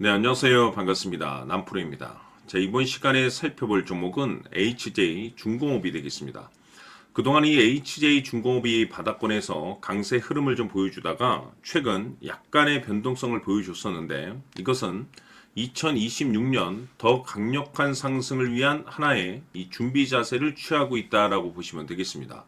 네, 안녕하세요. 반갑습니다. 남프로입니다. 자, 이번 시간에 살펴볼 종목은 HJ 중공업이 되겠습니다. 그동안 이 HJ 중공업이 바닥권에서 강세 흐름을 좀 보여주다가 최근 약간의 변동성을 보여줬었는데 이것은 2026년 더 강력한 상승을 위한 하나의 이 준비 자세를 취하고 있다라고 보시면 되겠습니다.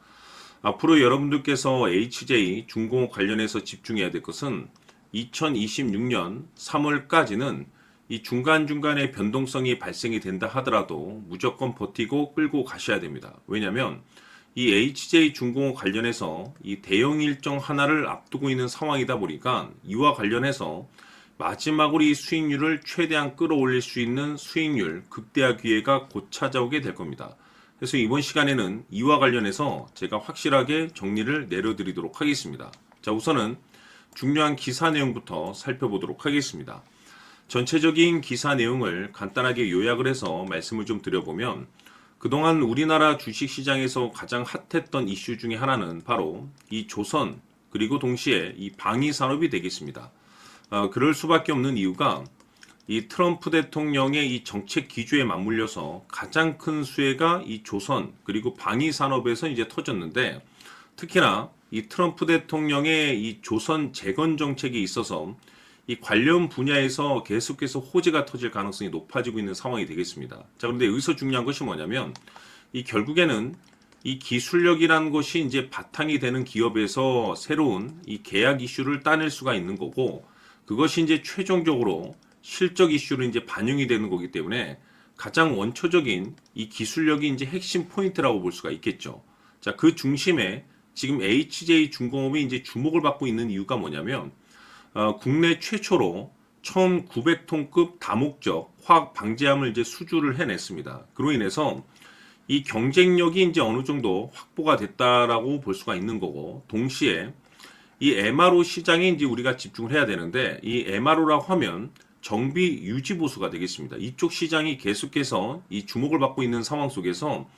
앞으로 여러분들께서 HJ 중공업 관련해서 집중해야 될 것은 2026년 3월까지는 이 중간중간에 변동성이 발생이 된다 하더라도 무조건 버티고 끌고 가셔야 됩니다. 왜냐하면 이 HJ 중공업 관련해서 이 대형 일정 하나를 앞두고 있는 상황이다 보니까 이와 관련해서 마지막으로 이 수익률을 최대한 끌어올릴 수 있는 수익률 극대화 기회가 곧 찾아오게 될 겁니다. 그래서 이번 시간에는 이와 관련해서 제가 확실하게 정리를 내려드리도록 하겠습니다. 자, 우선은 중요한 기사 내용부터 살펴보도록 하겠습니다. 전체적인 기사 내용을 간단하게 요약을 해서 말씀을 좀 드려보면 그동안 우리나라 주식시장에서 가장 핫했던 이슈 중에 하나는 바로 이 조선 그리고 동시에 이 방위산업이 되겠습니다. 그럴 수밖에 없는 이유가 이 트럼프 대통령의 이 정책 기조에 맞물려서 가장 큰 수혜가 이 조선 그리고 방위산업에서 이제 터졌는데 특히나 이 트럼프 대통령의 이 조선 재건 정책이 있어서 이 관련 분야에서 계속해서 호재가 터질 가능성이 높아지고 있는 상황이 되겠습니다. 자, 그런데 여기서 중요한 것이 뭐냐면 이 결국에는 이 기술력이라는 것이 이제 바탕이 되는 기업에서 새로운 이 계약 이슈를 따낼 수가 있는 거고 그것이 이제 최종적으로 실적 이슈로 이제 반영이 되는 거기 때문에 가장 원초적인 이 기술력이 이제 핵심 포인트라고 볼 수가 있겠죠. 자, 그 중심에 지금 HJ 중공업이 이제 주목을 받고 있는 이유가 뭐냐면 국내 최초로 1900톤급 다목적 화학 방제함을 이제 수주를 해냈습니다. 그로 인해서 이 경쟁력이 이제 어느 정도 확보가 됐다라고 볼 수가 있는 거고 동시에 이 MRO 시장에 이제 우리가 집중을 해야 되는데 이 MRO라고 하면 정비 유지 보수가 되겠습니다. 이쪽 시장이 계속해서 이 주목을 받고 있는 상황 속에서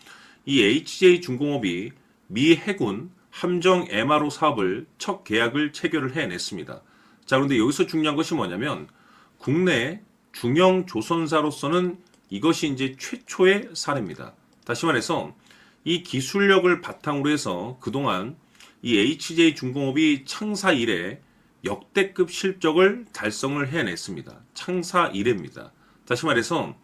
이 HJ 중공업이 미 해군 함정 MRO 사업을 첫 계약을 체결을 해냈습니다. 자, 그런데 여기서 중요한 것이 뭐냐면 국내 중형 조선사로서는 이것이 이제 최초의 사례입니다. 다시 말해서 이 기술력을 바탕으로 해서 그동안 이 HJ 중공업이 창사 이래 역대급 실적을 달성을 해냈습니다. 창사 이래입니다. 다시 말해서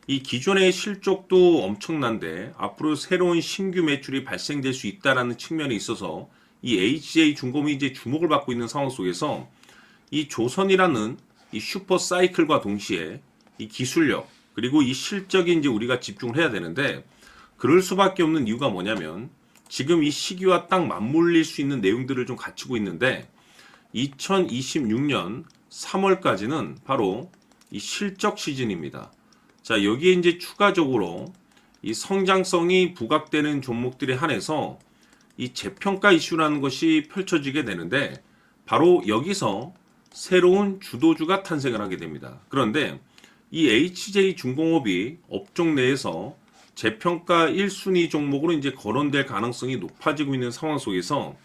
이 기존의 실적도 엄청난데 앞으로 새로운 신규 매출이 발생될 수 있다라는 측면에 있어서 이 HJ 중공업이 이제 주목을 받고 있는 상황 속에서 이 조선이라는 이 슈퍼 사이클과 동시에 이 기술력 그리고 이 실적이 이제 우리가 집중을 해야 되는데 그럴 수밖에 없는 이유가 뭐냐면 지금 이 시기와 딱 맞물릴 수 있는 내용들을 좀 갖추고 있는데 2026년 3월까지는 바로 이 실적 시즌입니다. 자, 여기에 이제 추가적으로 이 성장성이 부각되는 종목들에 한해서 이 재평가 이슈라는 것이 펼쳐지게 되는데 바로 여기서 새로운 주도주가 탄생을 하게 됩니다. 그런데 이 HJ 중공업이 업종 내에서 재평가 1순위 종목으로 이제 거론될 가능성이 높아지고 있는 상황 속에서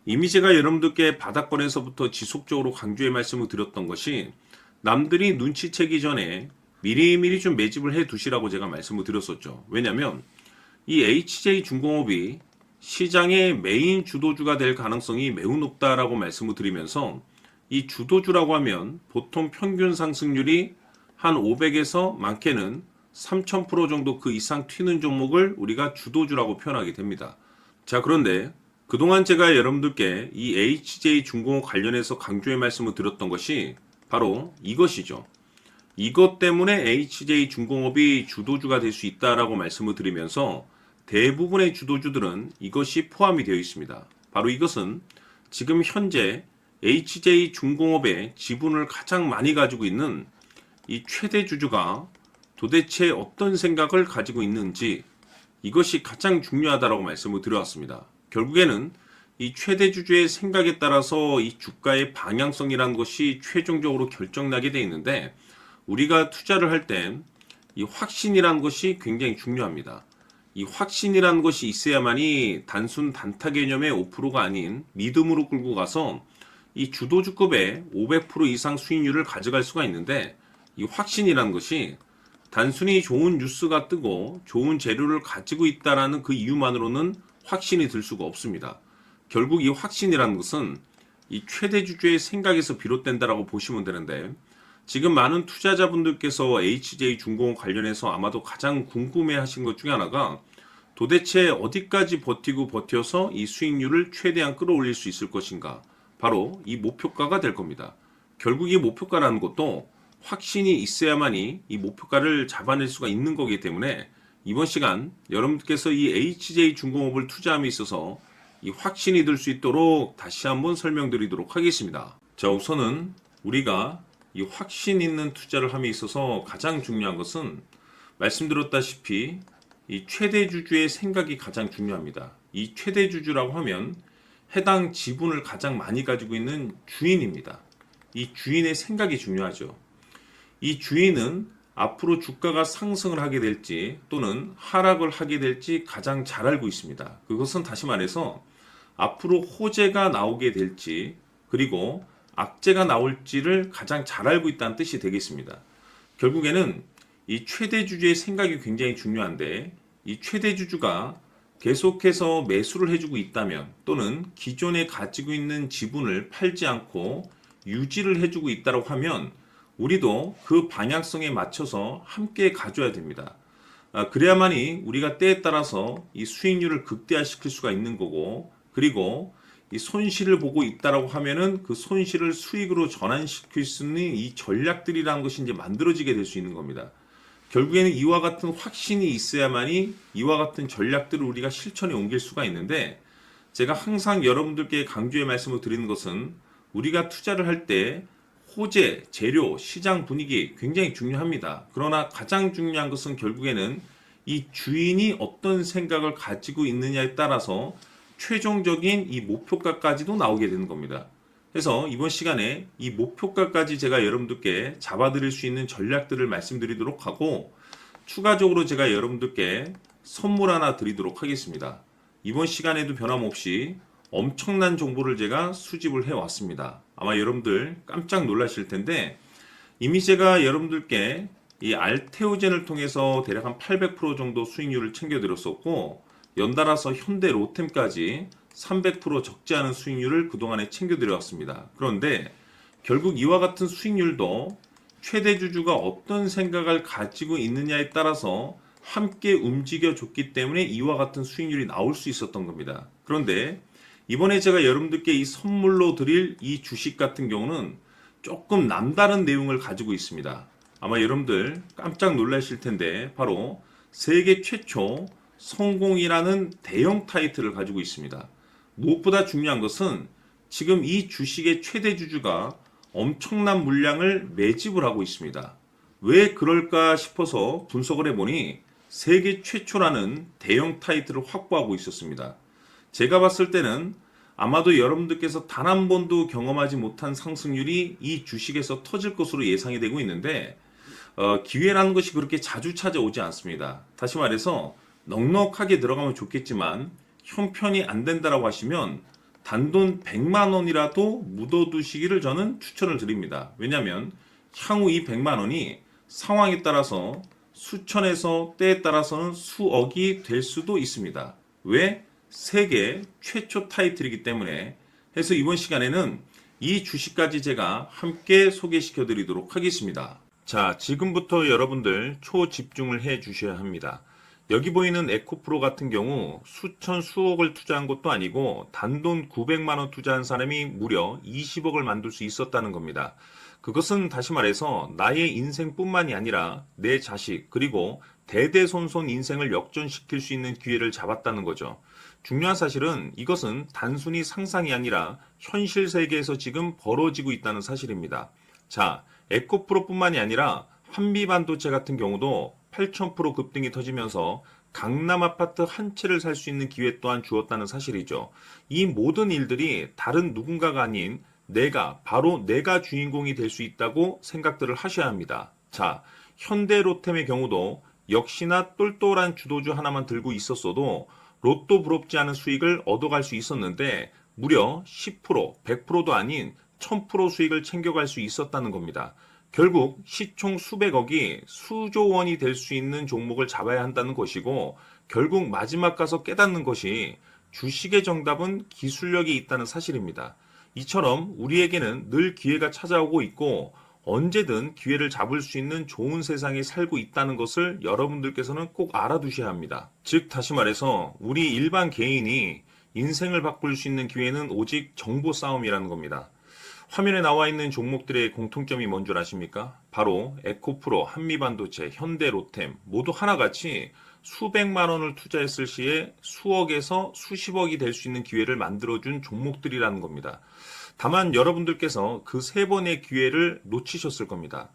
이미 제가 여러분들께 바닥권에서부터 지속적으로 강조의 말씀을 드렸던 것이 남들이 눈치채기 전에 미리미리 좀 매집을 해 두시라고 제가 말씀을 드렸었죠. 왜냐하면 이 HJ 중공업이 시장의 메인 주도주가 될 가능성이 매우 높다라고 말씀을 드리면서 이 주도주라고 하면 보통 평균 상승률이 한 500에서 많게는 3000% 정도 그 이상 튀는 종목을 우리가 주도주라고 표현하게 됩니다. 자, 그런데 그동안 제가 여러분들께 이 HJ 중공업 관련해서 강조의 말씀을 드렸던 것이 바로 이것이죠. 이것 때문에 HJ 중공업이 주도주가 될 수 있다라고 말씀을 드리면서 대부분의 주도주들은 이것이 포함이 되어 있습니다. 바로 이것은 지금 현재 HJ 중공업의 지분을 가장 많이 가지고 있는 이 최대 주주가 도대체 어떤 생각을 가지고 있는지 이것이 가장 중요하다라고 말씀을 드려왔습니다. 결국에는 이 최대 주주의 생각에 따라서 이 주가의 방향성이라는 것이 최종적으로 결정나게 되어 있는데 우리가 투자를 할 때 이 확신이라는 것이 굉장히 중요합니다. 이 확신이라는 것이 있어야만이 단순 단타 개념의 5%가 아닌 믿음으로 끌고 가서 이 주도주급의 500% 이상 수익률을 가져갈 수가 있는데 이 확신이라는 것이 단순히 좋은 뉴스가 뜨고 좋은 재료를 가지고 있다라는 그 이유만으로는 확신이 들 수가 없습니다. 결국 이 확신이라는 것은 이 최대 주주의 생각에서 비롯된다라고 보시면 되는데, 지금 많은 투자자분들께서 HJ중공업 관련해서 아마도 가장 궁금해 하신 것 중에 하나가 도대체 어디까지 버티고 버텨서 이 수익률을 최대한 끌어올릴 수 있을 것인가, 바로 이 목표가가 될 겁니다. 결국 이 목표가라는 것도 확신이 있어야만이 이 목표가를 잡아낼 수가 있는 거기 때문에 이번 시간 여러분들께서 이 HJ중공업을 투자함에 있어서 이 확신이 들 수 있도록 다시 한번 설명드리도록 하겠습니다. 자, 우선은 우리가 이 확신 있는 투자를 함에 있어서 가장 중요한 것은 말씀드렸다시피 이 최대 주주의 생각이 가장 중요합니다. 이 최대 주주라고 하면 해당 지분을 가장 많이 가지고 있는 주인입니다. 이 주인의 생각이 중요하죠. 이 주인은 앞으로 주가가 상승을 하게 될지 또는 하락을 하게 될지 가장 잘 알고 있습니다. 그것은 다시 말해서 앞으로 호재가 나오게 될지 그리고 악재가 나올지를 가장 잘 알고 있다는 뜻이 되겠습니다. 결국에는 이 최대 주주의 생각이 굉장히 중요한데, 이 최대 주주가 계속해서 매수를 해주고 있다면 또는 기존에 가지고 있는 지분을 팔지 않고 유지를 해주고 있다고 하면 우리도 그 방향성에 맞춰서 함께 가져야 됩니다. 그래야만이 우리가 때에 따라서 이 수익률을 극대화시킬 수가 있는 거고, 그리고 이 손실을 보고 있다라고 하면은 그 손실을 수익으로 전환시킬 수 있는 이 전략들이라는 것이 이제 만들어지게 될 수 있는 겁니다. 결국에는 이와 같은 확신이 있어야만이 이와 같은 전략들을 우리가 실천에 옮길 수가 있는데, 제가 항상 여러분들께 강조의 말씀을 드리는 것은 우리가 투자를 할 때 호재, 재료, 시장 분위기 굉장히 중요합니다. 그러나 가장 중요한 것은 결국에는 이 주인이 어떤 생각을 가지고 있느냐에 따라서 최종적인 이 목표가까지도 나오게 되는 겁니다. 그래서 이번 시간에 이 목표가까지 제가 여러분들께 잡아드릴 수 있는 전략들을 말씀드리도록 하고, 추가적으로 제가 여러분들께 선물 하나 드리도록 하겠습니다. 이번 시간에도 변함없이 엄청난 정보를 제가 수집을 해왔습니다. 아마 여러분들 깜짝 놀라실 텐데, 이미 제가 여러분들께 이 알테오젠을 통해서 대략 한 800% 정도 수익률을 챙겨드렸었고, 연달아서 현대 로템까지 300% 적지 않은 수익률을 그동안에 챙겨드려왔습니다. 그런데 결국 이와 같은 수익률도 최대 주주가 어떤 생각을 가지고 있느냐에 따라서 함께 움직여줬기 때문에 이와 같은 수익률이 나올 수 있었던 겁니다. 그런데 이번에 제가 여러분들께 이 선물로 드릴 이 주식 같은 경우는 조금 남다른 내용을 가지고 있습니다. 아마 여러분들 깜짝 놀라실 텐데, 바로 세계 최초 성공이라는 대형 타이틀을 가지고 있습니다. 무엇보다 중요한 것은 지금 이 주식의 최대 주주가 엄청난 물량을 매집을 하고 있습니다. 왜 그럴까 싶어서 분석을 해보니 세계 최초라는 대형 타이틀을 확보하고 있었습니다. 제가 봤을 때는 아마도 여러분들께서 단 한 번도 경험하지 못한 상승률이 이 주식에서 터질 것으로 예상이 되고 있는데, 기회라는 것이 그렇게 자주 찾아오지 않습니다. 다시 말해서 넉넉하게 들어가면 좋겠지만 형편이 안 된다라고 하시면 단돈 100만 원이라도 묻어두시기를 저는 추천을 드립니다. 왜냐하면 향후 이 100만 원이 상황에 따라서 수천에서 때에 따라서는 수억이 될 수도 있습니다. 왜? 세계 최초 타이틀이기 때문에. 해서 이번 시간에는 이 주식까지 제가 함께 소개시켜 드리도록 하겠습니다. 자, 지금부터 여러분들 초집중을 해 주셔야 합니다. 여기 보이는 에코프로 같은 경우 수천 수억을 투자한 것도 아니고 단돈 900만 원 투자한 사람이 무려 20억을 만들 수 있었다는 겁니다. 그것은 다시 말해서 나의 인생뿐만이 아니라 내 자식 그리고 대대손손 인생을 역전시킬 수 있는 기회를 잡았다는 거죠. 중요한 사실은 이것은 단순히 상상이 아니라 현실 세계에서 지금 벌어지고 있다는 사실입니다. 자, 에코프로뿐만이 아니라 한미반도체 같은 경우도 8,000% 급등이 터지면서 강남 아파트 한 채를 살 수 있는 기회 또한 주었다는 사실이죠. 이 모든 일들이 다른 누군가가 아닌 바로 내가 주인공이 될 수 있다고 생각들을 하셔야 합니다. 자, 현대로템의 경우도 역시나 똘똘한 주도주 하나만 들고 있었어도 로또 부럽지 않은 수익을 얻어갈 수 있었는데 무려 10%, 100%도 아닌 1000% 수익을 챙겨갈 수 있었다는 겁니다. 결국 시총 수백억이 수조 원이 될 수 있는 종목을 잡아야 한다는 것이고, 결국 마지막 가서 깨닫는 것이 주식의 정답은 기술력이 있다는 사실입니다. 이처럼 우리에게는 늘 기회가 찾아오고 있고 언제든 기회를 잡을 수 있는 좋은 세상에 살고 있다는 것을 여러분들께서는 꼭 알아두셔야 합니다. 즉 다시 말해서 우리 일반 개인이 인생을 바꿀 수 있는 기회는 오직 정보 싸움이라는 겁니다. 화면에 나와 있는 종목들의 공통점이 뭔 줄 아십니까? 바로 에코프로, 한미반도체, 현대로템 모두 하나같이 수백만 원을 투자했을 시에 수억에서 수십억이 될 수 있는 기회를 만들어준 종목들이라는 겁니다. 다만 여러분들께서 그 세 번의 기회를 놓치셨을 겁니다.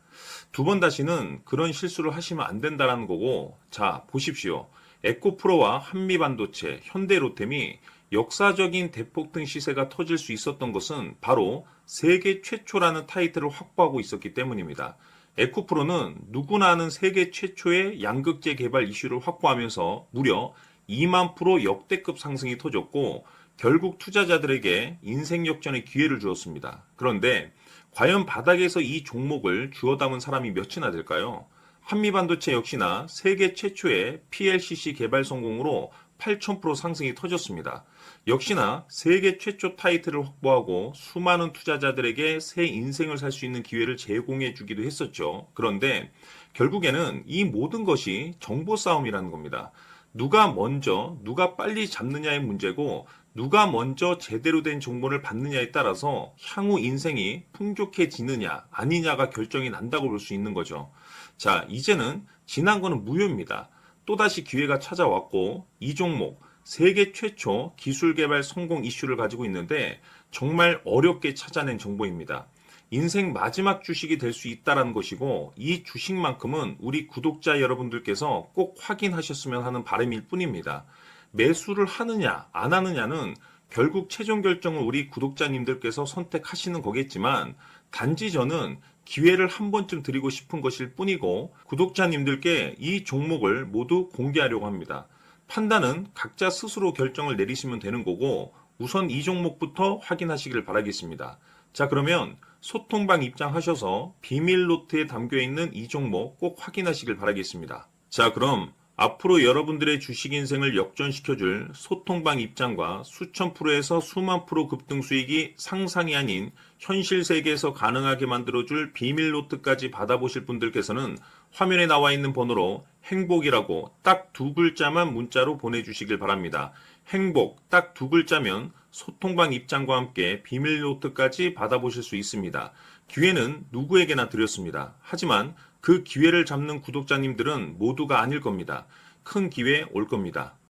두 번 다시는 그런 실수를 하시면 안 된다는 거고, 자, 보십시오. 에코프로와 한미반도체, 현대로템이 역사적인 대폭등 시세가 터질 수 있었던 것은 바로 세계 최초라는 타이틀을 확보하고 있었기 때문입니다. 에코프로는 누구나 아는 세계 최초의 양극재 개발 이슈를 확보하면서 무려 2만 프로 역대급 상승이 터졌고 결국 투자자들에게 인생 역전의 기회를 주었습니다. 그런데 과연 바닥에서 이 종목을 주워 담은 사람이 몇이나 될까요? 한미반도체 역시나 세계 최초의 PLCC 개발 성공으로 8,000% 상승이 터졌습니다. 역시나 세계 최초 타이틀을 확보하고 수많은 투자자들에게 새 인생을 살 수 있는 기회를 제공해 주기도 했었죠. 그런데 결국에는 이 모든 것이 정보 싸움이라는 겁니다. 누가 먼저, 누가 빨리 잡느냐의 문제고 누가 먼저 제대로 된 정보를 받느냐에 따라서 향후 인생이 풍족해지느냐 아니냐가 결정이 난다고 볼 수 있는 거죠. 자, 이제는 지난 거는 무효입니다. 또다시 기회가 찾아왔고 이 종목 세계 최초 기술 개발 성공 이슈를 가지고 있는데 정말 어렵게 찾아낸 정보입니다. 인생 마지막 주식이 될 수 있다는 것이고 이 주식만큼은 우리 구독자 여러분들께서 꼭 확인하셨으면 하는 바람일 뿐입니다. 매수를 하느냐 안 하느냐는 결국 최종 결정을 우리 구독자님들께서 선택하시는 거겠지만 단지 저는 기회를 한 번쯤 드리고 싶은 것일 뿐이고 구독자님들께 이 종목을 모두 공개하려고 합니다. 판단은 각자 스스로 결정을 내리시면 되는 거고 우선 이 종목부터 확인하시길 바라겠습니다. 자, 그러면 소통방 입장하셔서 비밀 노트에 담겨있는 이 종목 꼭 확인하시길 바라겠습니다. 자, 그럼 앞으로 여러분들의 주식 인생을 역전시켜줄 소통방 입장과 수천 프로에서 수만 프로 급등 수익이 상상이 아닌 현실 세계에서 가능하게 만들어줄 비밀 노트까지 받아보실 분들께서는 화면에 나와 있는 번호로 행복이라고 딱 두 글자만 문자로 보내주시길 바랍니다. 행복 딱 두 글자면 소통방 입장과 함께 비밀 노트까지 받아보실 수 있습니다. 기회는 누구에게나 드렸습니다. 하지만 그 기회를 잡는 구독자님들은 모두가 아닐 겁니다. 큰 기회 올 겁니다.